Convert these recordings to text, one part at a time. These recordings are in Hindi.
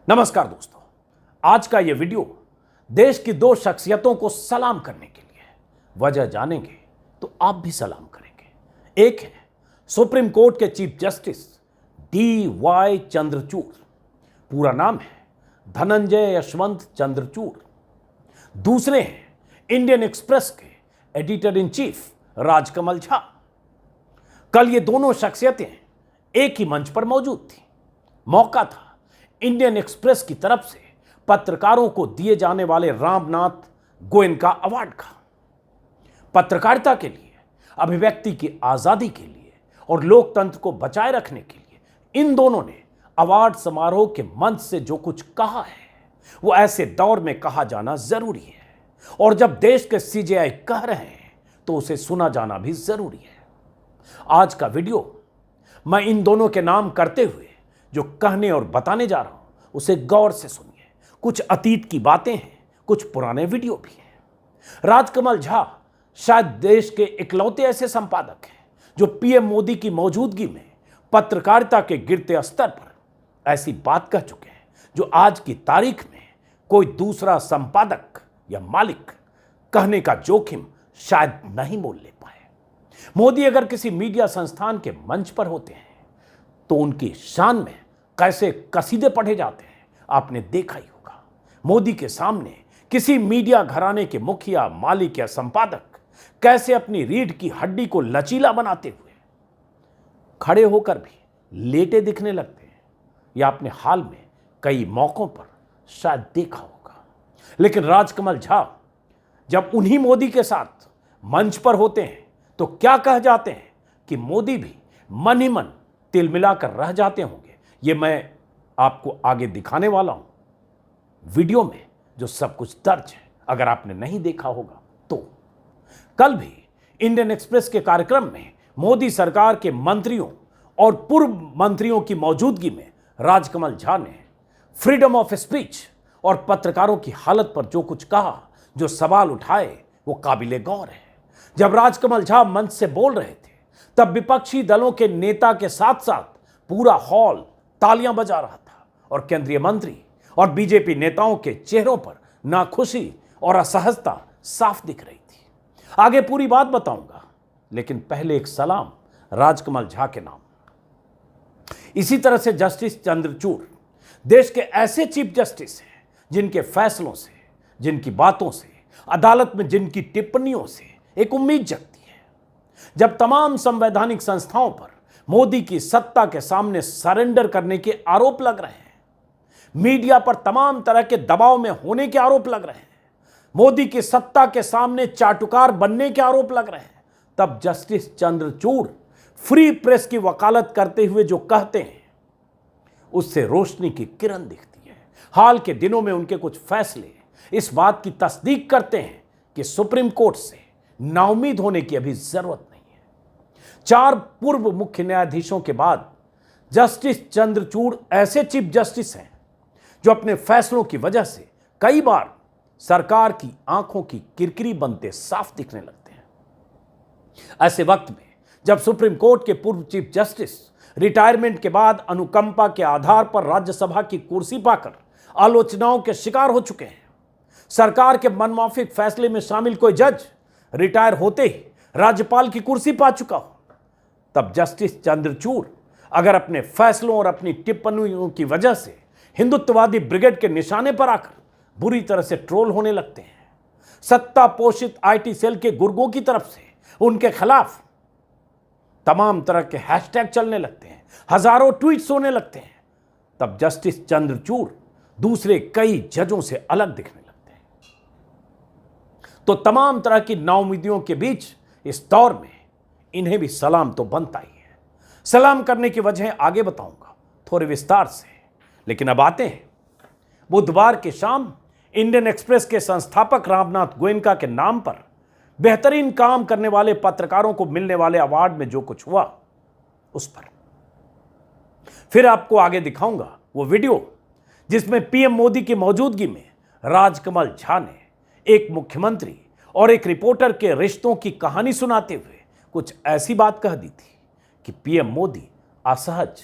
नमस्कार दोस्तों, आज का यह वीडियो देश की दो शख्सियतों को सलाम करने के लिए है। वजह जानेंगे तो आप भी सलाम करेंगे। एक है सुप्रीम कोर्ट के चीफ जस्टिस DY चंद्रचूड़, पूरा नाम है धनंजय यशवंत चंद्रचूड़। दूसरे हैं इंडियन एक्सप्रेस के editor in chief Rajkamal Jha. कल ये दोनों शख्सियतें एक ही मंच पर मौजूद थी। मौका था इंडियन एक्सप्रेस की तरफ से पत्रकारों को दिए जाने वाले रामनाथ गोयनका अवार्ड का। पत्रकारिता के लिए, अभिव्यक्ति की आजादी के लिए और लोकतंत्र को बचाए रखने के लिए इन दोनों ने अवार्ड समारोह के मंच से जो कुछ कहा है वो ऐसे दौर में कहा जाना जरूरी है, और जब देश के CJI कह रहे हैं तो उसे सुना जाना भी जरूरी है। आज का वीडियो मैं इन दोनों के नाम करते हुए जो कहने और बताने जा रहा हूं उसे गौर से सुनिए। कुछ अतीत की बातें हैं, कुछ पुराने वीडियो भी हैं। राजकमल झा शायद देश के इकलौते ऐसे संपादक हैं जो PM मोदी की मौजूदगी में पत्रकारिता के गिरते स्तर पर ऐसी बात कह चुके हैं जो आज की तारीख में कोई दूसरा संपादक या मालिक कहने का जोखिम शायद नहीं मोल ले पाए। मोदी अगर किसी मीडिया संस्थान के मंच पर होते हैं तो उनकी शान में कैसे कसीदे पढ़े जाते हैं आपने देखा ही होगा। मोदी के सामने किसी मीडिया घराने के मुखिया, मालिक या संपादक कैसे अपनी रीढ़ की हड्डी को लचीला बनाते हुए खड़े होकर भी लेटे दिखने लगते हैं, या आपने हाल में कई मौकों पर शायद देखा होगा। लेकिन राजकमल झा जब उन्हीं मोदी के साथ मंच पर होते हैं तो क्या कह जाते हैं कि मोदी भी मन ही मन तिल मिलाकर रह जाते होंगे। ये मैं आपको आगे दिखाने वाला हूं वीडियो में, जो सब कुछ दर्ज है, अगर आपने नहीं देखा होगा तो। कल भी इंडियन एक्सप्रेस के कार्यक्रम में मोदी सरकार के मंत्रियों और पूर्व मंत्रियों की मौजूदगी में राजकमल झा ने फ्रीडम ऑफ स्पीच और पत्रकारों की हालत पर जो कुछ कहा, जो सवाल उठाए, वो काबिले गौर है। जब राजकमल झा मंच से बोल रहे थे तब विपक्षी दलों के नेता के साथ साथ पूरा हॉल तालियां बजा रहा था, और केंद्रीय मंत्री और बीजेपी नेताओं के चेहरों पर नाखुशी और असहजता साफ दिख रही थी। आगे पूरी बात बताऊंगा, लेकिन पहले एक सलाम राजकमल झा के नाम। इसी तरह से जस्टिस चंद्रचूड़ देश के ऐसे चीफ जस्टिस हैं जिनके फैसलों से, जिनकी बातों से, अदालत में जिनकी टिप्पणियों से एक उम्मीद जगती है। जब तमाम संवैधानिक संस्थाओं पर मोदी की सत्ता के सामने सरेंडर करने के आरोप लग रहे हैं, मीडिया पर तमाम तरह के दबाव में होने के आरोप लग रहे हैं, मोदी की सत्ता के सामने चाटुकार बनने के आरोप लग रहे हैं, तब जस्टिस चंद्रचूड़ फ्री प्रेस की वकालत करते हुए जो कहते हैं उससे रोशनी की किरण दिखती है। हाल के दिनों में उनके कुछ फैसले इस बात की तस्दीक करते हैं कि सुप्रीम कोर्ट से नाउम्मीद होने की अभी जरूरत नहीं है। 4 पूर्व मुख्य न्यायाधीशों के बाद जस्टिस चंद्रचूड़ ऐसे चीफ जस्टिस हैं जो अपने फैसलों की वजह से कई बार सरकार की आंखों की किरकिरी बनते साफ दिखने लगते हैं। ऐसे वक्त में जब सुप्रीम कोर्ट के पूर्व चीफ जस्टिस रिटायरमेंट के बाद अनुकंपा के आधार पर राज्यसभा की कुर्सी पाकर आलोचनाओं के शिकार हो चुके हैं, सरकार के मनमाफिक फैसले में शामिल कोई जज रिटायर होते ही राज्यपाल की कुर्सी पा चुका हो, तब जस्टिस चंद्रचूड़ अगर अपने फैसलों और अपनी टिप्पणियों की वजह से हिंदुत्ववादी ब्रिगेड के निशाने पर आकर बुरी तरह से ट्रोल होने लगते हैं, सत्ता पोषित IT सेल के गुर्गों की तरफ से उनके खिलाफ तमाम तरह के हैशटैग चलने लगते हैं, हजारों ट्वीट्स होने लगते हैं, तब जस्टिस चंद्रचूड़ दूसरे कई जजों से अलग दिखने लगते हैं। तो तमाम तरह की नाउम्मीदियों के बीच इस दौर में इन्हें भी सलाम तो बनता ही है। सलाम करने की वजह आगे बताऊंगा थोड़े विस्तार से, लेकिन अब आते हैं बुधवार की शाम इंडियन एक्सप्रेस के संस्थापक रामनाथ गोयनका के नाम पर बेहतरीन काम करने वाले पत्रकारों को मिलने वाले अवार्ड में जो कुछ हुआ उस पर। फिर आपको आगे दिखाऊंगा वो वीडियो जिसमें PM मोदी की मौजूदगी में राजकमल झा ने एक मुख्यमंत्री और एक रिपोर्टर के रिश्तों की कहानी सुनाते हुए कुछ ऐसी बात कह दी थी कि PM मोदी असहज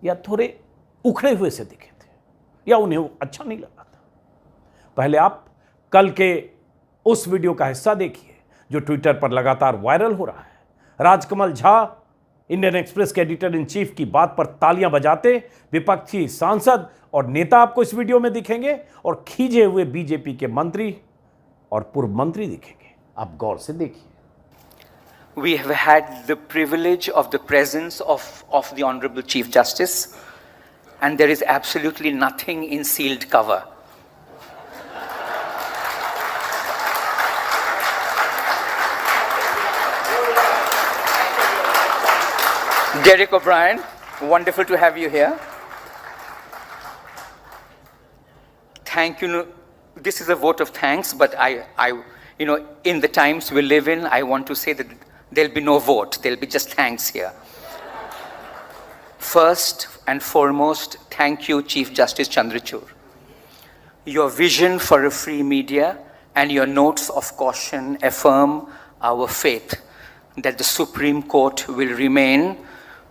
या थोड़े उखड़े हुए से दिखे थे। या उन्हें वो अच्छा नहीं लगा था। पहले आप कल के उस वीडियो का हिस्सा देखिए जो ट्विटर पर लगातार वायरल हो रहा है। राजकमल झा इंडियन एक्सप्रेस के एडिटर इन चीफ की बात पर तालियां बजाते विपक्षी सांसद और नेता आपको इस वीडियो में दिखेंगे और खींचे हुए बीजेपी के मंत्री और पूर्व मंत्री दिखेंगे। आप गौर से देखिए। We have had the privilege of the presence of the Honorable Chief Justice, and there is absolutely nothing in sealed cover. Derek O'Brien, wonderful to have you here. Thank you. This is a vote of thanks, but in the times we live in, I want to say that there'll be no vote. There'll be just thanks here. First and foremost, thank you, Chief Justice Chandrachud. Your vision for a free media and your notes of caution affirm our faith that the Supreme Court will remain,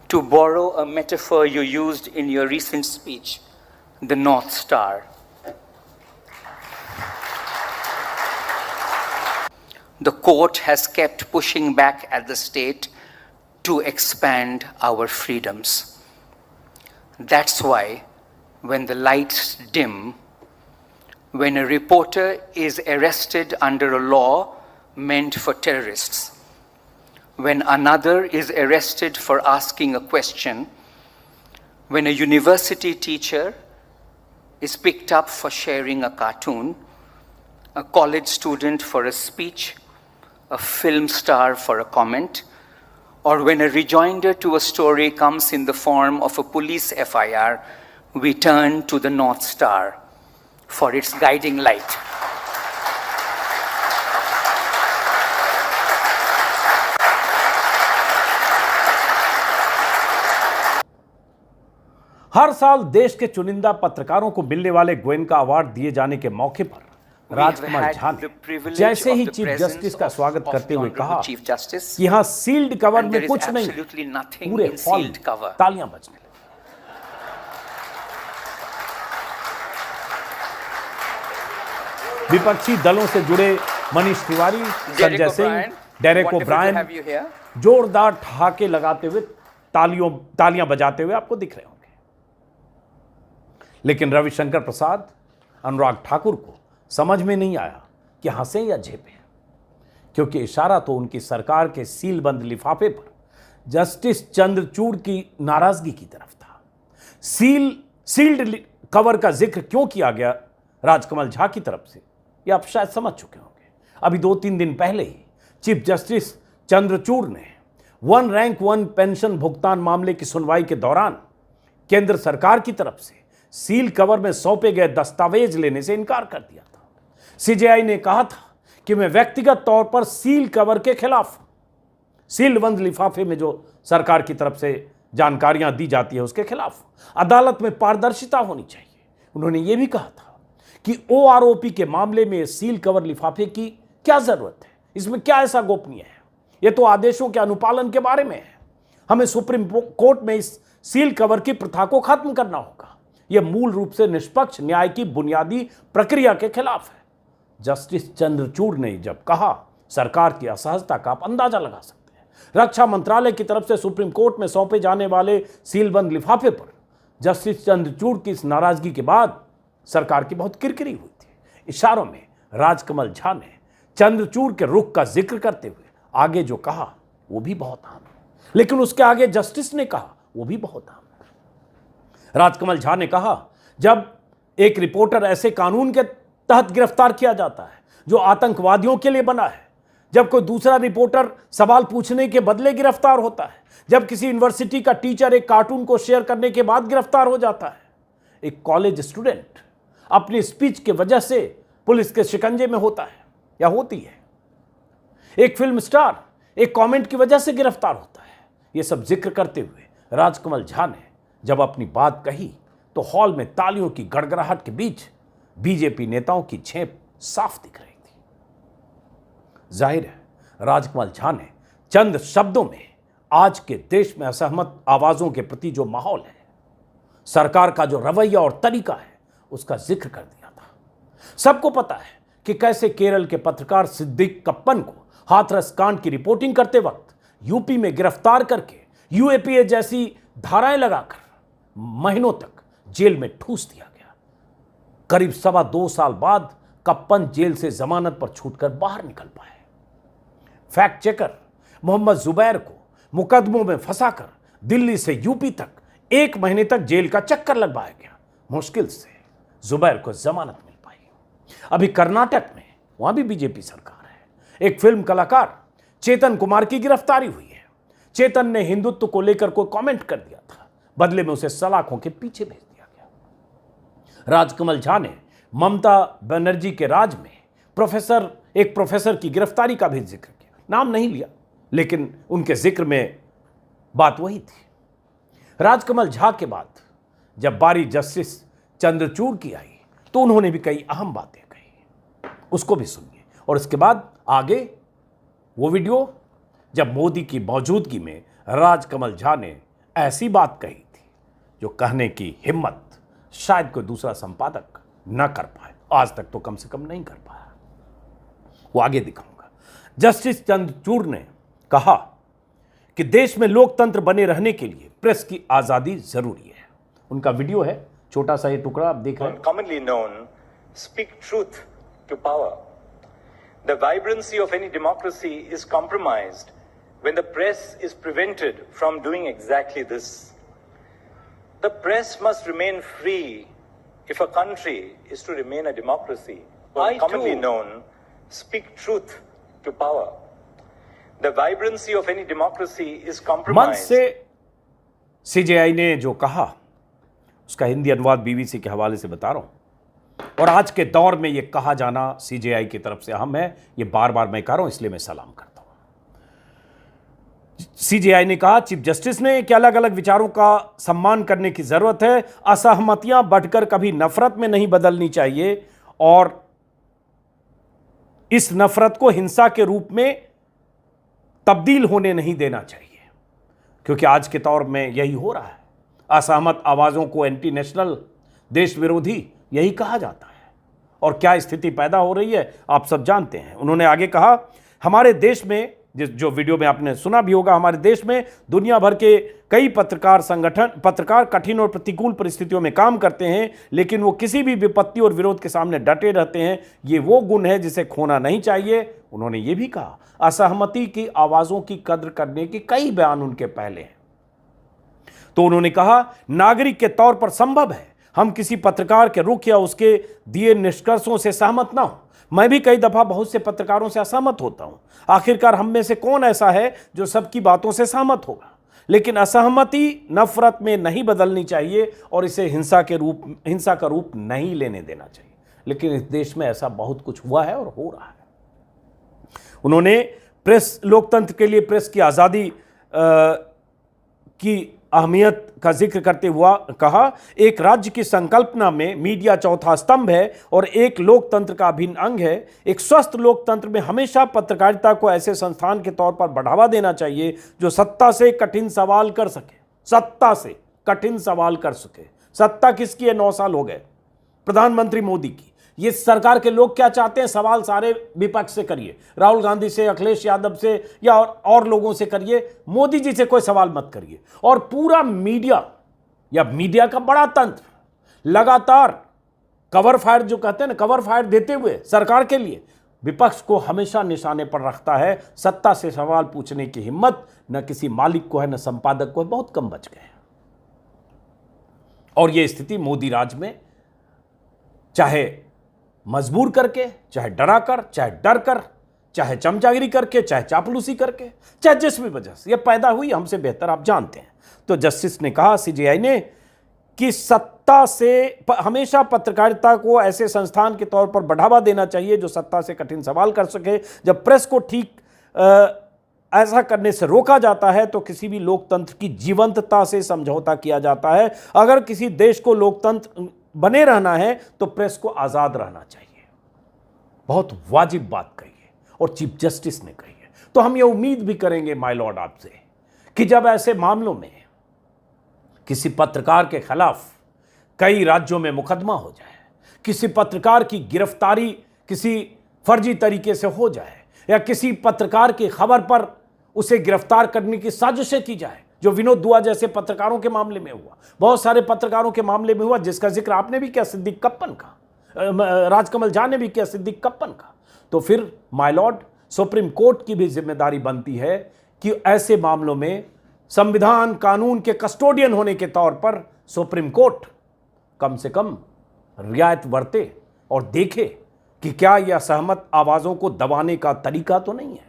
to borrow a metaphor you used in your recent speech, the North Star. The court has kept pushing back at the state to expand our freedoms. That's why when the lights dim, when a reporter is arrested under a law meant for terrorists, when another is arrested for asking a question, when a university teacher is picked up for sharing a cartoon, a college student for a speech, a film star for a comment, or when a rejoinder to a story comes in the form of a police FIR, we turn to the North Star for its guiding light. हर साल देश के चुनिंदा पत्रकारों को मिलने वाले गोयनका अवार्ड दिए जाने के मौके पर राजकमल झा ने जैसे ही चीफ जस्टिस का स्वागत करते हुए कहा कि यहां सील्ड कवर में कुछ नहीं, पूरे हॉल तालियां बजने लगी। विपक्षी दलों से जुड़े मनीष तिवारी, संजय सिंह, डेरेक ओब्रायन जोरदार ठहाके लगाते हुए तालियां बजाते हुए आपको दिख रहे होंगे। लेकिन रविशंकर प्रसाद, अनुराग ठाकुर को समझ में नहीं आया कि हंसे या झेपें, क्योंकि इशारा तो उनकी सरकार के सीलबंद लिफाफे पर जस्टिस चंद्रचूड़ की नाराजगी की तरफ था। सील्ड कवर का जिक्र क्यों किया गया राजकमल झा की तरफ से, ये आप शायद समझ चुके होंगे। अभी 2-3 दिन पहले ही चीफ जस्टिस चंद्रचूड़ ने वन रैंक वन पेंशन भुगतान मामले की सुनवाई के दौरान केंद्र सरकार की तरफ से सील कवर में सौंपे गए दस्तावेज लेने से इनकार कर दिया था। सीजेआई ने कहा था कि मैं व्यक्तिगत तौर पर सील कवर के खिलाफ, सील बंद लिफाफे में जो सरकार की तरफ से जानकारियां दी जाती है उसके खिलाफ अदालत में पारदर्शिता होनी चाहिए। उन्होंने यह भी कहा था कि ओआरओपी के मामले में सील कवर लिफाफे की क्या जरूरत है, इसमें क्या ऐसा गोपनीय है, यह तो आदेशों के अनुपालन के बारे में है। हमें सुप्रीम कोर्ट में इस सील कवर की प्रथा को खत्म करना होगा। यह मूल रूप से निष्पक्ष न्याय की बुनियादी प्रक्रिया के खिलाफ है। जस्टिस चंद्रचूड़ ने जब कहा, सरकार की असहजता का आप अंदाजा लगा सकते हैं। रक्षा मंत्रालय की तरफ से सुप्रीम कोर्ट में सौंपे जाने वाले सीलबंद लिफाफे पर जस्टिस चंद्रचूड़ की इस नाराजगी के बाद सरकार की बहुत किरकिरी हुई थी। इशारों में राजकमल झा ने चंद्रचूड़ के रुख का जिक्र करते हुए आगे जो कहा वो भी बहुत आम है, लेकिन उसके आगे जस्टिस ने कहा वो भी बहुत आम है। राजकमल झा ने कहा, जब एक रिपोर्टर ऐसे कानून के तहत गिरफ्तार किया जाता है जो आतंकवादियों के लिए बना है, जब कोई दूसरा रिपोर्टर सवाल पूछने के बदले गिरफ्तार होता है, जब किसी यूनिवर्सिटी का टीचर एक कार्टून को शेयर करने के बाद गिरफ्तार हो जाता है, एक कॉलेज स्टूडेंट अपनी स्पीच के वजह से पुलिस के शिकंजे में होता है या होती है, एक फिल्म स्टार एक कमेंट की वजह से गिरफ्तार होता है। यह सब जिक्र करते हुए राजकमल झा ने जब अपनी बात कही तो हॉल में तालियों की गड़गड़ाहट के बीच बीजेपी नेताओं की झेप साफ दिख रही थी। जाहिर है राजकमल झा ने चंद शब्दों में आज के देश में असहमत आवाजों के प्रति जो माहौल है, सरकार का जो रवैया और तरीका है, उसका जिक्र कर दिया था। सबको पता है कि कैसे केरल के पत्रकार सिद्दीक कप्पन को हाथरस कांड की रिपोर्टिंग करते वक्त यूपी में गिरफ्तार करके यूएपीए जैसी धाराएं लगाकर महीनों तक जेल में ठूस दिया गया। करीब 2.25 साल बाद कप्पन जेल से जमानत पर छूटकर बाहर निकल पाए। फैक्ट चेकर मोहम्मद जुबैर को मुकदमों में फंसाकर दिल्ली से यूपी तक 1 महीने तक जेल का चक्कर लगवाया गया। मुश्किल से जुबैर को जमानत मिल पाई। अभी कर्नाटक में वहां भी बीजेपी सरकार है। एक फिल्म कलाकार चेतन कुमार की गिरफ्तारी हुई है। चेतन ने हिंदुत्व को लेकर कोई कमेंट कर दिया था, बदले में उसे सलाखों के पीछे भेज दिया गया। राजकमल झा ने ममता बनर्जी के राज में एक प्रोफेसर की गिरफ्तारी का भी जिक्र किया, नाम नहीं लिया, लेकिन उनके जिक्र में बात वही थी। राजकमल झा के बाद जब बारी जस्टिस चंद्रचूड़ की आई तो उन्होंने भी कई अहम बातें कही, उसको भी सुनिए। और इसके बाद आगे वो वीडियो जब मोदी की मौजूदगी में राजकमल झा ने ऐसी बात कही थी जो कहने की हिम्मत शायद कोई दूसरा संपादक न कर पाए, आज तक तो कम से कम नहीं कर पाया। वो आगे दिखाऊंगा। जस्टिस चंद्रचूड़ ने कहा कि देश में लोकतंत्र बने रहने के लिए प्रेस की आजादी जरूरी है। उनका वीडियो है, छोटा सा ये टुकड़ा आप देख रहे हैं। Commonly known, speak truth to power. The vibrancy of any democracy is compromised when the press is prevented from doing exactly this. The press must remain free if a country is to remain a democracy. Commonly known, speak truth to power. The vibrancy of any democracy is मंच compromised. से सीजेआई ने जो कहा उसका हिंदी अनुवाद बीबीसी के हवाले से बता रहा हूं। और आज के दौर में यह कहा जाना सीजेआई की तरफ से अहम है, ये बार बार मैं कह रहा हूं, इसलिए मैं सलाम करता हूं। सीजेआई ने कहा, चीफ जस्टिस ने कि अलग अलग विचारों का सम्मान करने की जरूरत है, असहमतियां बढ़कर कभी नफरत में नहीं बदलनी चाहिए और इस नफरत को हिंसा के रूप में तब्दील होने नहीं देना चाहिए, क्योंकि आज के दौर में यही हो रहा है। असहमत आवाजों को एंटी नेशनल, देश विरोधी यही कहा जाता है और क्या स्थिति पैदा हो रही है आप सब जानते हैं। उन्होंने आगे कहा, हमारे देश में, जो वीडियो में आपने सुना भी होगा, हमारे देश में दुनिया भर के कई पत्रकार कठिन और प्रतिकूल परिस्थितियों में काम करते हैं, लेकिन वो किसी भी विपत्ति और विरोध के सामने डटे रहते हैं। ये वो गुण है जिसे खोना नहीं चाहिए। उन्होंने ये भी कहा, असहमति की आवाजों की कद्र करने के कई बयान उनके पहले हैं। तो उन्होंने कहा, नागरिक के तौर पर संभव है हम किसी पत्रकार के रुख या उसके दिए निष्कर्षों से सहमत ना हो। मैं भी कई दफा बहुत से पत्रकारों से असहमत होता हूं। आखिरकार हम में से कौन ऐसा है जो सबकी बातों से सहमत होगा, लेकिन असहमति नफरत में नहीं बदलनी चाहिए और इसे हिंसा का रूप नहीं लेने देना चाहिए। लेकिन इस देश में ऐसा बहुत कुछ हुआ है और हो रहा है। उन्होंने प्रेस, लोकतंत्र के लिए प्रेस की आज़ादी की अहमियत का जिक्र करते हुआ कहा, एक राज्य की संकल्पना में मीडिया चौथा स्तंभ है और एक लोकतंत्र का अभिन्न अंग है। एक स्वस्थ लोकतंत्र में हमेशा पत्रकारिता को ऐसे संस्थान के तौर पर बढ़ावा देना चाहिए जो सत्ता से कठिन सवाल कर सके। सत्ता से कठिन सवाल कर सके। सत्ता किसकी है? 9 साल हो गए प्रधानमंत्री मोदी की। ये सरकार के लोग क्या चाहते हैं? सवाल सारे विपक्ष से करिए, राहुल गांधी से, अखिलेश यादव से या और लोगों से करिए, मोदी जी से कोई सवाल मत करिए। और पूरा मीडिया या मीडिया का बड़ा तंत्र लगातार कवर फायर, जो कहते हैं ना, कवर फायर देते हुए सरकार के लिए विपक्ष को हमेशा निशाने पर रखता है। सत्ता से सवाल पूछने की हिम्मत न किसी मालिक को है न संपादक को है। बहुत कम बच गए। और यह स्थिति मोदी राज में चाहे मजबूर करके, चाहे डरा कर, चाहे डर कर, चाहे चमचागिरी करके, चाहे चापलूसी करके, चाहे जिस भी वजह से यह पैदा हुई, हमसे बेहतर आप जानते हैं। तो जस्टिस ने कहा, सीजेआई ने, कि सत्ता से हमेशा पत्रकारिता को ऐसे संस्थान के तौर पर बढ़ावा देना चाहिए जो सत्ता से कठिन सवाल कर सके। जब प्रेस को ठीक ऐसा करने से रोका जाता है तो किसी भी लोकतंत्र की जीवंतता से समझौता किया जाता है। अगर किसी देश को लोकतंत्र बने रहना है तो प्रेस को आजाद रहना चाहिए। बहुत वाजिब बात कही है और चीफ जस्टिस ने कही है। तो हम ये उम्मीद भी करेंगे माय लॉर्ड आपसे कि जब ऐसे मामलों में किसी पत्रकार के खिलाफ कई राज्यों में मुकदमा हो जाए किसी पत्रकार की गिरफ्तारी किसी फर्जी तरीके से हो जाए, या किसी पत्रकार की खबर पर उसे गिरफ्तार करने की साजिशें की जाए, जो विनोद दुआ जैसे पत्रकारों के मामले में हुआ, बहुत सारे पत्रकारों के मामले में हुआ, जिसका जिक्र आपने भी किया, सिद्दीक कप्पन का, राजकमल झा ने भी किया, सिद्दीक कप्पन का। तो फिर माय लॉर्ड, सुप्रीम कोर्ट की भी जिम्मेदारी बनती है कि ऐसे मामलों में संविधान कानून के कस्टोडियन होने के तौर पर सुप्रीम कोर्ट कम से कम रियायत बरते और देखे कि क्या यह असहमत आवाज़ों को दबाने का तरीका तो नहीं है,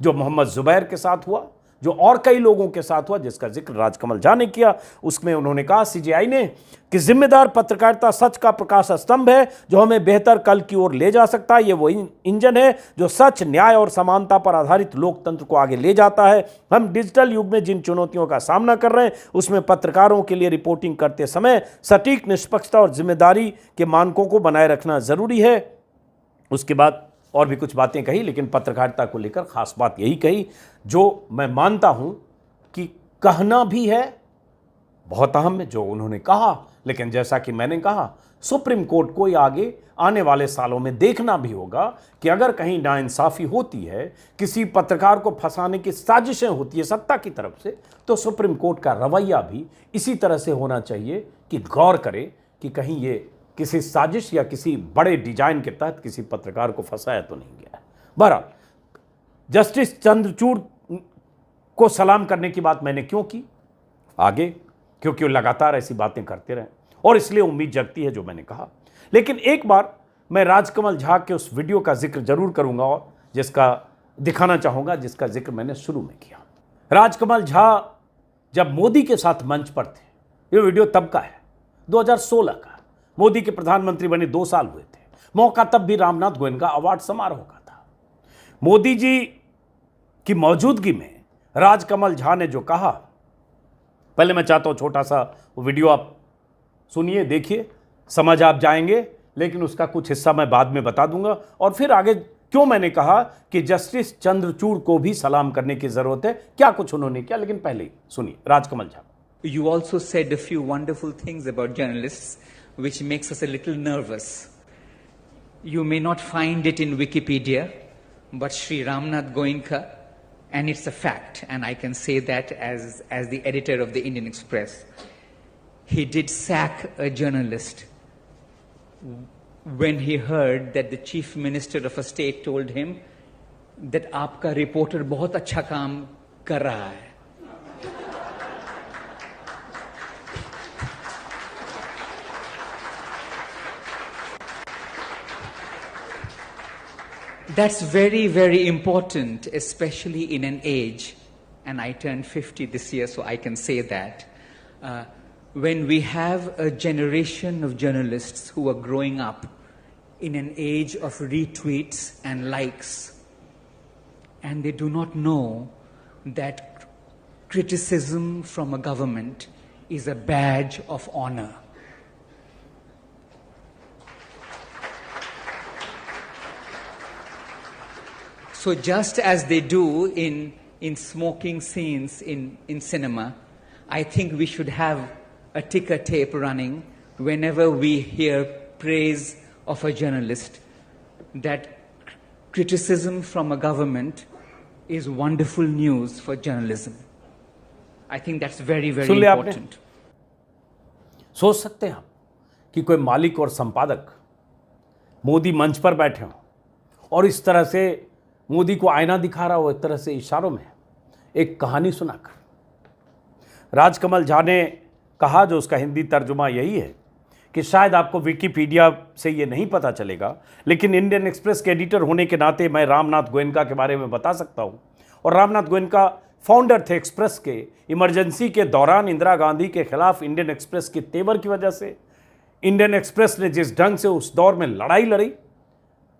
जो मोहम्मद जुबैर के साथ हुआ, जो और कई लोगों के साथ हुआ, जिसका जिक्र राजकमल झा ने किया। उसमें उन्होंने कहा सीजेआई ने कि जिम्मेदार पत्रकारिता सच का प्रकाश स्तंभ है जो हमें बेहतर कल की ओर ले जा सकता है। ये वो इंजन है जो सच, न्याय और समानता पर आधारित लोकतंत्र को आगे ले जाता है। हम डिजिटल युग में जिन चुनौतियों का सामना कर रहे हैं उसमें पत्रकारों के लिए रिपोर्टिंग करते समय सटीक, निष्पक्षता और जिम्मेदारी के मानकों को बनाए रखना जरूरी है। उसके बाद और भी कुछ बातें कही, लेकिन पत्रकारिता को लेकर खास बात यही कही जो मैं मानता हूं कि कहना भी है, बहुत अहम है जो उन्होंने कहा। लेकिन जैसा कि मैंने कहा, सुप्रीम कोर्ट को आगे आने वाले सालों में देखना भी होगा कि अगर कहीं नाइंसाफी होती है, किसी पत्रकार को फंसाने की साजिशें होती है सत्ता की तरफ से, तो सुप्रीम कोर्ट का रवैया भी इसी तरह से होना चाहिए कि गौर करे कि कहीं ये किसी साजिश या किसी बड़े डिजाइन के तहत किसी पत्रकार को फंसाया तो नहीं गया है। बहरहाल, जस्टिस चंद्रचूड़ को सलाम करने की बात मैंने क्यों की आगे, क्योंकि वो लगातार ऐसी बातें करते रहे और इसलिए उम्मीद जगती है जो मैंने कहा। लेकिन एक बार मैं राजकमल झा के उस वीडियो का जिक्र जरूर करूंगा और जिसका दिखाना चाहूंगा, जिसका जिक्र मैंने शुरू में किया। राजकमल झा जब मोदी के साथ मंच पर थे, ये वीडियो तब का है, 2016 का। मोदी के प्रधानमंत्री बने 2 साल हुए थे। मौका तब भी रामनाथ गोयनका अवार्ड समारोह का था। मोदी जी की मौजूदगी में राजकमल झा ने जो कहा, पहले मैं चाहता हूं छोटा सा वीडियो आप सुनिए, देखिए, समझ आप जाएंगे, लेकिन उसका कुछ हिस्सा मैं बाद में बता दूंगा और फिर आगे क्यों मैंने कहा कि जस्टिस चंद्रचूड़ को भी सलाम करने की जरूरत है, क्या कुछ उन्होंने किया। लेकिन पहले सुनिए Rajkamal Jha. You also said a few wonderful things about journalists, which makes us a little nervous. You may not find it in Wikipedia, but Sri Ramnath Goenka, and it's a fact, and I can say that as the editor of the Indian Express, he did sack a journalist when he heard that the chief minister of a state told him that आपका reporter बहुत अच्छा काम कर रहा है. That's very, very important, especially in an age, and I turned 50 this year, so I can say that, when we have a generation of journalists who are growing up in an age of retweets and likes, and they do not know that criticism from a government is a badge of honor. So just as they do in smoking scenes in cinema, I think we should have a ticker tape running whenever we hear praise of a journalist, that criticism from a government is wonderful news for journalism. I think that's very, very important. सोच सकते हैं आप कि कोई मालिक और संपादक मोदी मंच पर बैठे हों और इस तरह से मोदी को आईना दिखा रहा हो, एक तरह से इशारों में एक कहानी सुनाकर। राजकमल झा ने कहा, जो उसका हिंदी तर्जुमा यही है कि शायद आपको विकिपीडिया से ये नहीं पता चलेगा, लेकिन इंडियन एक्सप्रेस के एडिटर होने के नाते मैं रामनाथ गोयनका के बारे में बता सकता हूँ। और रामनाथ गोयनका फाउंडर थे एक्सप्रेस के। इमरजेंसी के दौरान इंदिरा गांधी के खिलाफ इंडियन एक्सप्रेस की तेवर की वजह से इंडियन एक्सप्रेस ने जिस ढंग से उस दौर में लड़ाई लड़ी,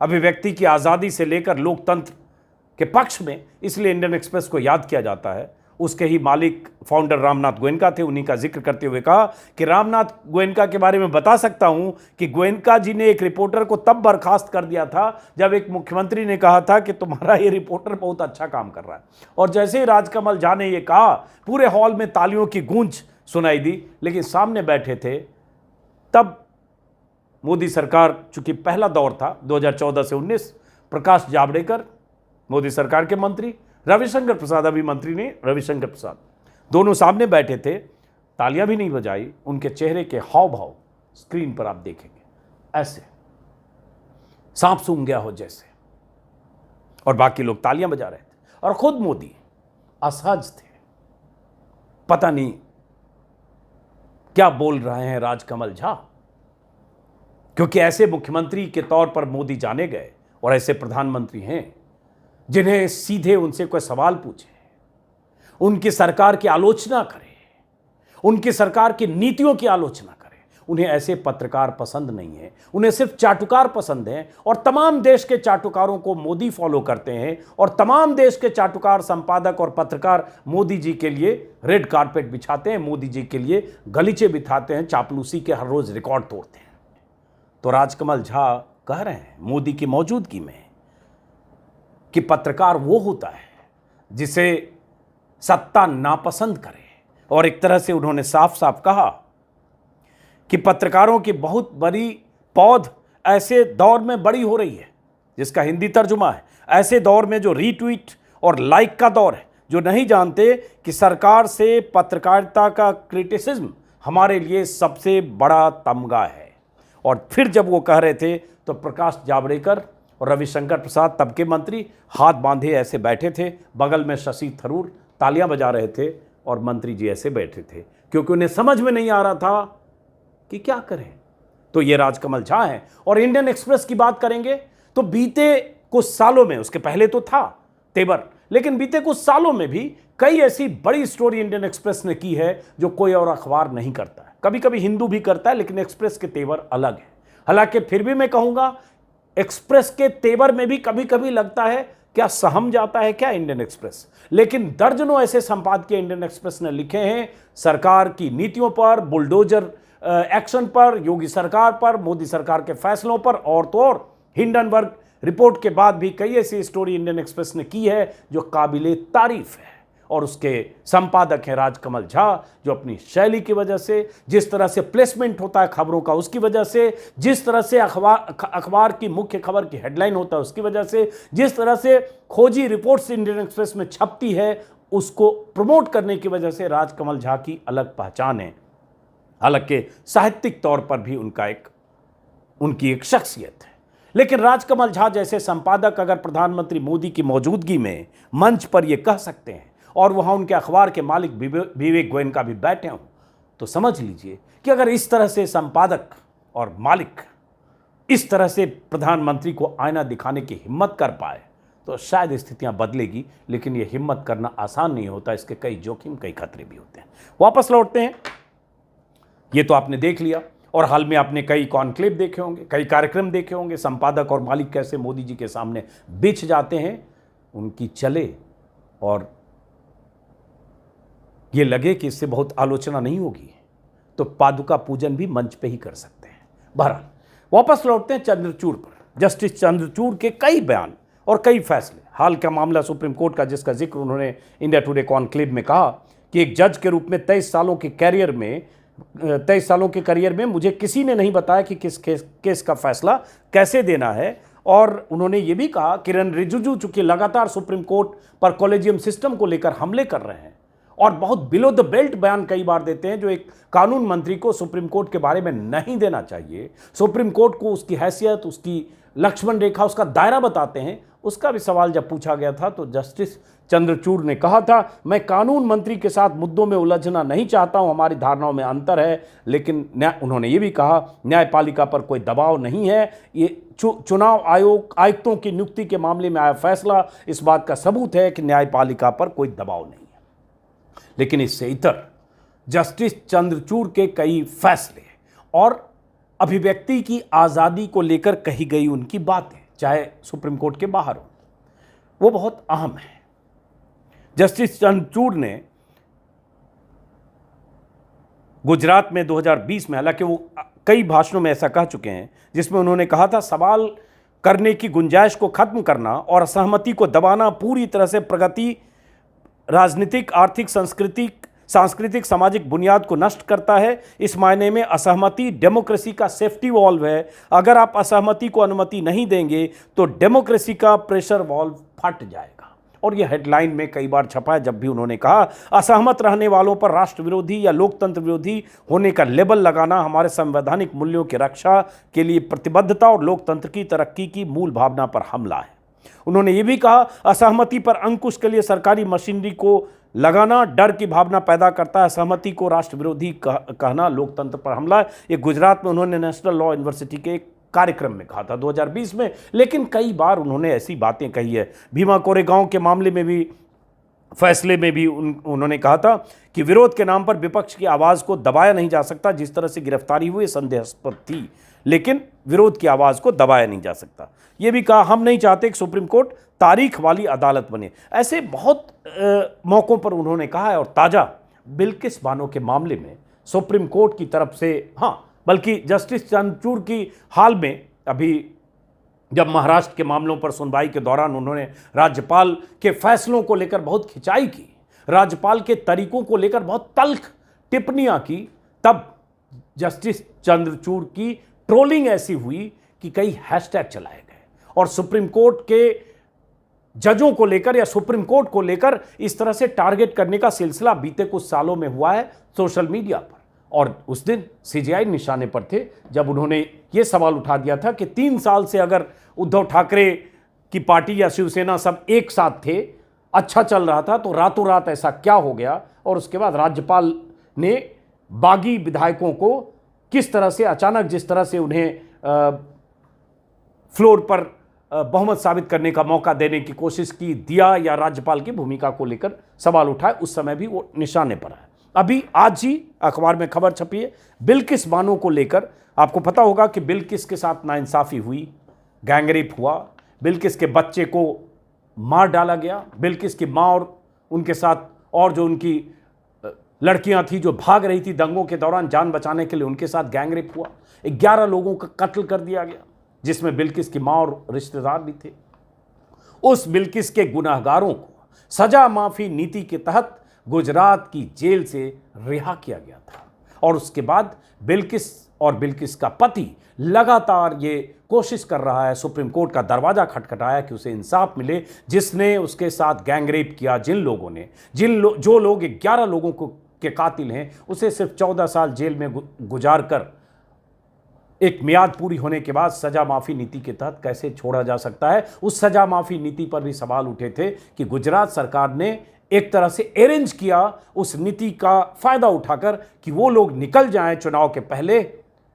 अभिव्यक्ति की आज़ादी से लेकर लोकतंत्र के पक्ष में, इसलिए इंडियन एक्सप्रेस को याद किया जाता है। उसके ही मालिक फाउंडर रामनाथ गोयनका थे। उन्हीं का जिक्र करते हुए कहा कि रामनाथ गोयनका के बारे में बता सकता हूं कि गोयनका जी ने एक रिपोर्टर को तब बर्खास्त कर दिया था जब एक मुख्यमंत्री ने कहा था कि तुम्हारा ये रिपोर्टर बहुत अच्छा काम कर रहा है। और जैसे ही राजकमल झा ने ये कहा, पूरे हॉल में तालियों की गूंज सुनाई दी, लेकिन सामने बैठे थे तब मोदी सरकार, चूंकि पहला दौर था 2014 से 19, प्रकाश जावड़ेकर मोदी सरकार के मंत्री, रविशंकर प्रसाद अभी मंत्री नहीं, रविशंकर प्रसाद, दोनों सामने बैठे थे, तालियां भी नहीं बजाई। उनके चेहरे के हाव भाव स्क्रीन पर आप देखेंगे, ऐसे सांप सूंघ गया हो जैसे, और बाकी लोग तालियां बजा रहे थे और खुद मोदी असहज थे। पता नहीं क्या बोल रहे हैं राजकमल झा, क्योंकि ऐसे मुख्यमंत्री के तौर पर मोदी जाने गए और ऐसे प्रधानमंत्री हैं जिन्हें सीधे उनसे कोई सवाल पूछे, उनकी सरकार की आलोचना करे, उनकी सरकार की नीतियों की आलोचना करे, उन्हें ऐसे पत्रकार पसंद नहीं है। उन्हें सिर्फ चाटुकार पसंद हैं और तमाम देश के चाटुकारों को मोदी फॉलो करते हैं और तमाम देश के चाटुकार, संपादक और पत्रकार मोदी जी के लिए रेड कारपेट बिछाते हैं, मोदी जी के लिए गलीचे बिछाते हैं, चापलूसी के हर रोज रिकॉर्ड तोड़ते हैं। तो राजकमल झा कह रहे हैं मोदी की मौजूदगी में कि पत्रकार वो होता है जिसे सत्ता नापसंद करे, और एक तरह से उन्होंने साफ साफ कहा कि पत्रकारों की बहुत बड़ी पौध ऐसे दौर में बड़ी हो रही है, जिसका हिंदी तर्जुमा है ऐसे दौर में जो रीट्वीट और लाइक का दौर है, जो नहीं जानते कि सरकार से पत्रकारिता का क्रिटिसिज्म हमारे लिए सबसे बड़ा तमगा है। और फिर जब वो कह रहे थे तो प्रकाश जावड़ेकर और रविशंकर प्रसाद, तब के मंत्री, हाथ बांधे ऐसे बैठे थे, बगल में शशि थरूर तालियां बजा रहे थे और मंत्री जी ऐसे बैठे थे, क्योंकि उन्हें समझ में नहीं आ रहा था कि क्या करें। तो ये राजकमल झा हैं। और इंडियन एक्सप्रेस की बात करेंगे तो बीते कुछ सालों में, उसके पहले तो था तेवर, लेकिन बीते कुछ सालों में भी कई ऐसी बड़ी स्टोरी इंडियन एक्सप्रेस ने की है जो कोई और अखबार नहीं करता है। कभी कभी हिंदू भी करता है, लेकिन एक्सप्रेस के तेवर अलग है। हालांकि फिर भी मैं कहूंगा एक्सप्रेस के तेवर में भी कभी कभी लगता है क्या सहम जाता है क्या इंडियन एक्सप्रेस, लेकिन दर्जनों ऐसे संपादकीय इंडियन एक्सप्रेस ने लिखे हैं सरकार की नीतियों पर, बुलडोजर एक्शन पर, योगी सरकार पर, मोदी सरकार के फैसलों पर, और तो और हिंडनबर्ग रिपोर्ट के बाद भी कई ऐसी स्टोरी इंडियन एक्सप्रेस ने की है जो काबिले तारीफ है। और उसके संपादक हैं राजकमल झा, जो अपनी शैली की वजह से, जिस तरह से प्लेसमेंट होता है खबरों का उसकी वजह से, जिस तरह से अखबार की मुख्य खबर की हेडलाइन होता है उसकी वजह से, जिस तरह से खोजी रिपोर्ट्स इंडियन एक्सप्रेस में छपती है उसको प्रमोट करने की वजह से राजकमल झा की अलग पहचान है। हालांकि साहित्यिक तौर पर भी उनकी एक शख्सियत है। लेकिन राजकमल झा जैसे संपादक अगर प्रधानमंत्री मोदी की मौजूदगी में मंच पर यह कह सकते हैं और वहां उनके अखबार के मालिक विवेक गोयनका भी बैठे हों, तो समझ लीजिए कि अगर इस तरह से संपादक और मालिक इस तरह से प्रधानमंत्री को आईना दिखाने की हिम्मत कर पाए तो शायद स्थितियां बदलेगी। लेकिन यह हिम्मत करना आसान नहीं होता, इसके कई जोखिम, कई खतरे भी होते हैं। वापस लौटते हैं। ये तो आपने देख लिया, और हाल में आपने कई कॉन्क्लेव देखे होंगे, कई कार्यक्रम देखे होंगे, संपादक और मालिक कैसे मोदी जी के सामने बिछ जाते हैं। उनकी चले और ये लगे कि इससे बहुत आलोचना नहीं होगी तो पादुका पूजन भी मंच पे ही कर सकते हैं। बहरहाल वापस लौटते हैं चंद्रचूड़ पर। जस्टिस चंद्रचूड़ के कई बयान और कई फैसले, हाल का मामला सुप्रीम कोर्ट का जिसका जिक्र उन्होंने इंडिया टुडे कॉन्क्लेव में कहा कि एक जज के रूप में 23 सालों के करियर में मुझे किसी ने नहीं बताया कि किस केस का फैसला कैसे देना है। और उन्होंने ये भी कहा किरण रिजिजू चूंकि लगातार सुप्रीम कोर्ट पर कॉलेजियम सिस्टम को लेकर हमले कर रहे हैं और बहुत बिलो द बेल्ट बयान कई बार देते हैं जो एक कानून मंत्री को सुप्रीम कोर्ट के बारे में नहीं देना चाहिए, सुप्रीम कोर्ट को उसकी हैसियत, उसकी लक्ष्मण रेखा, उसका दायरा बताते हैं, उसका भी सवाल जब पूछा गया था तो जस्टिस चंद्रचूड़ ने कहा था मैं कानून मंत्री के साथ मुद्दों में उलझना नहीं चाहता हूं, हमारी धारणाओं में अंतर है। लेकिन उन्होंने ये भी कहा न्यायपालिका पर कोई दबाव नहीं है, ये चुनाव आयुक्तों की नियुक्ति के मामले में आया फैसला इस बात का सबूत है कि न्यायपालिका पर कोई दबाव नहीं है। लेकिन इससे इतर जस्टिस चंद्रचूड़ के कई फैसले और अभिव्यक्ति की आज़ादी को लेकर कही गई उनकी बातें, चाहे सुप्रीम कोर्ट के बाहर हो, वो बहुत अहम है। जस्टिस चंद्रचूड़ ने गुजरात में 2020 में, हालांकि वो कई भाषणों में ऐसा कह चुके हैं जिसमें उन्होंने कहा था सवाल करने की गुंजाइश को खत्म करना और असहमति को दबाना पूरी तरह से प्रगति, राजनीतिक, आर्थिक, सांस्कृतिक सांस्कृतिक सामाजिक बुनियाद को नष्ट करता है। इस मायने में असहमति डेमोक्रेसी का सेफ्टी वॉल्व है। अगर आप असहमति को अनुमति नहीं देंगे तो डेमोक्रेसी का प्रेशर वॉल्व फट जाएगा। और यह हेडलाइन में कई बार छपा है जब भी उन्होंने कहा असहमत रहने वालों पर राष्ट्र विरोधी या लोकतंत्र विरोधी होने का लेबल लगाना हमारे संवैधानिक मूल्यों की रक्षा के लिए प्रतिबद्धता और लोकतंत्र की तरक्की की मूल भावना पर हमला है। उन्होंने ये भी कहा असहमति पर अंकुश के लिए सरकारी मशीनरी को लगाना डर की भावना पैदा करता है। असहमति को राष्ट्र विरोधी कहना लोकतंत्र पर हमला है। ये गुजरात में उन्होंने नेशनल लॉ यूनिवर्सिटी के एक कार्यक्रम में कहा था 2020 में, लेकिन कई बार उन्होंने ऐसी बातें कही है। भीमा कोरेगांव के मामले में भी फैसले में भी उन्होंने कहा था कि विरोध के नाम पर विपक्ष की आवाज़ को दबाया नहीं जा सकता। जिस तरह से गिरफ्तारी हुई संदेहास्पद थी, लेकिन विरोध की आवाज़ को दबाया नहीं जा सकता। ये भी कहा हम नहीं चाहते कि सुप्रीम कोर्ट तारीख वाली अदालत बने। ऐसे बहुत मौक़ों पर उन्होंने कहा है। और ताज़ा बिल्किस बानो के मामले में सुप्रीम कोर्ट की तरफ से बल्कि जस्टिस चंद्रचूड़ की हाल में अभी जब महाराष्ट्र के मामलों पर सुनवाई के दौरान उन्होंने राज्यपाल के फैसलों को लेकर बहुत खिंचाई की, राज्यपाल के तरीकों को लेकर बहुत तल्ख टिप्पणियां की, तब जस्टिस चंद्रचूड़ की ट्रोलिंग ऐसी हुई कि कई हैशटैग चलाए गए और सुप्रीम कोर्ट के जजों को लेकर या सुप्रीम कोर्ट को लेकर इस तरह से टारगेट करने का सिलसिला बीते कुछ सालों में हुआ है सोशल मीडिया पर। और उस दिन सीजेआई निशाने पर थे जब उन्होंने ये सवाल उठा दिया था कि 3 साल से अगर उद्धव ठाकरे की पार्टी या शिवसेना सब एक साथ थे, अच्छा चल रहा था, तो रातों रात ऐसा क्या हो गया। और उसके बाद राज्यपाल ने बागी विधायकों को किस तरह से अचानक जिस तरह से उन्हें फ्लोर पर बहुमत साबित करने का मौका देने की कोशिश की, दिया या राज्यपाल की भूमिका को लेकर सवाल उठाए, उस समय भी वो निशाने पर है। अभी आज ही अखबार में खबर छपी है बिल्किस बानो को लेकर। आपको पता होगा कि बिल्किस के साथ नाइंसाफ़ी हुई, गैंगरेप हुआ, बिल्किस के बच्चे को मार डाला गया, बिल्किस की माँ और उनके साथ और जो उनकी लड़कियां थी जो भाग रही थी दंगों के दौरान जान बचाने के लिए, उनके साथ गैंगरेप हुआ। 11 लोगों का कत्ल कर दिया गया जिसमें बिल्किस की माँ और रिश्तेदार भी थे। उस बिल्किस के गुनाहगारों को सजा माफी नीति के तहत गुजरात की जेल से रिहा किया गया था। और उसके बाद बिल्किस और बिल्किस का पति लगातार ये कोशिश कर रहा है, सुप्रीम कोर्ट का दरवाजा खटखटाया कि उसे इंसाफ मिले। जिसने उसके साथ गैंगरेप किया, जिन लोगों ने जो लोग 11 लोगों के कातिल हैं, उसे सिर्फ 14 साल जेल में गुजार कर एक मियाद पूरी होने के बाद सजा माफी नीति के तहत कैसे छोड़ा जा सकता है। उस सजा माफी नीति पर भी सवाल उठे थे कि गुजरात सरकार ने एक तरह से अरेंज किया उस नीति का फायदा उठाकर कि वो लोग निकल जाएं चुनाव के पहले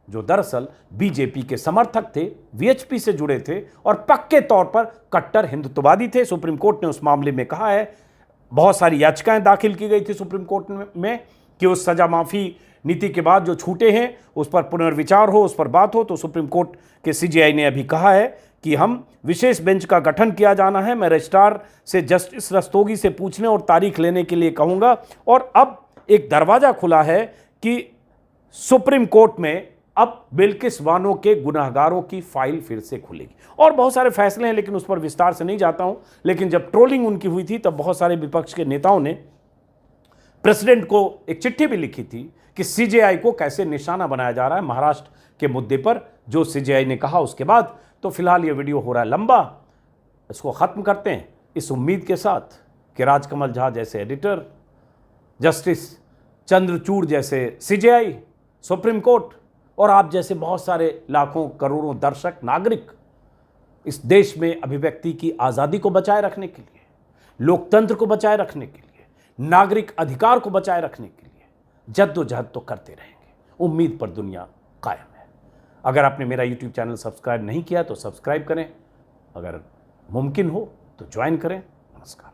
जो दरअसल बीजेपी के समर्थक थे, वीएचपी से जुड़े थे और पक्के तौर पर कट्टर हिंदुत्ववादी थे। सुप्रीम कोर्ट ने उस मामले में कहा है, बहुत सारी याचिकाएं दाखिल की गई थी सुप्रीम कोर्ट में कि उस सजा माफी नीति के बाद जो छूटे हैं उस पर पुनर्विचार हो, उस पर बात हो। तो सुप्रीम कोर्ट के सीजेआई ने अभी कहा है कि हम विशेष बेंच का गठन किया जाना है। मैं रजिस्ट्रार से जस्टिस रस्तोगी से पूछने और तारीख लेने के लिए कहूँगा। और अब एक दरवाज़ा खुला है कि सुप्रीम कोर्ट में अब बिल्किस बानो के गुनाहगारों की फाइल फिर से खुलेगी। और बहुत सारे फैसले हैं, लेकिन उस पर विस्तार से नहीं जाता हूँ। लेकिन जब ट्रोलिंग उनकी हुई थी तब बहुत सारे विपक्ष के नेताओं ने प्रेसिडेंट को एक चिट्ठी भी लिखी थी कि सीजेआई को कैसे निशाना बनाया जा रहा है महाराष्ट्र के मुद्दे पर, जो सीजेआई ने कहा उसके बाद। तो फिलहाल ये वीडियो हो रहा है लंबा, इसको ख़त्म करते हैं इस उम्मीद के साथ कि राजकमल झा जैसे एडिटर, जस्टिस चंद्रचूड़ जैसे सीजेआई, सुप्रीम कोर्ट और आप जैसे बहुत सारे लाखों करोड़ों दर्शक नागरिक इस देश में अभिव्यक्ति की आज़ादी को बचाए रखने के लिए, लोकतंत्र को बचाए रखने के लिए, नागरिक अधिकार को बचाए रखने के लिए जद्दोजहद तो करते रहेंगे। उम्मीद पर दुनिया कायम है। अगर आपने मेरा YouTube चैनल सब्सक्राइब नहीं किया तो सब्सक्राइब करें, अगर मुमकिन हो तो ज्वाइन करें। नमस्कार।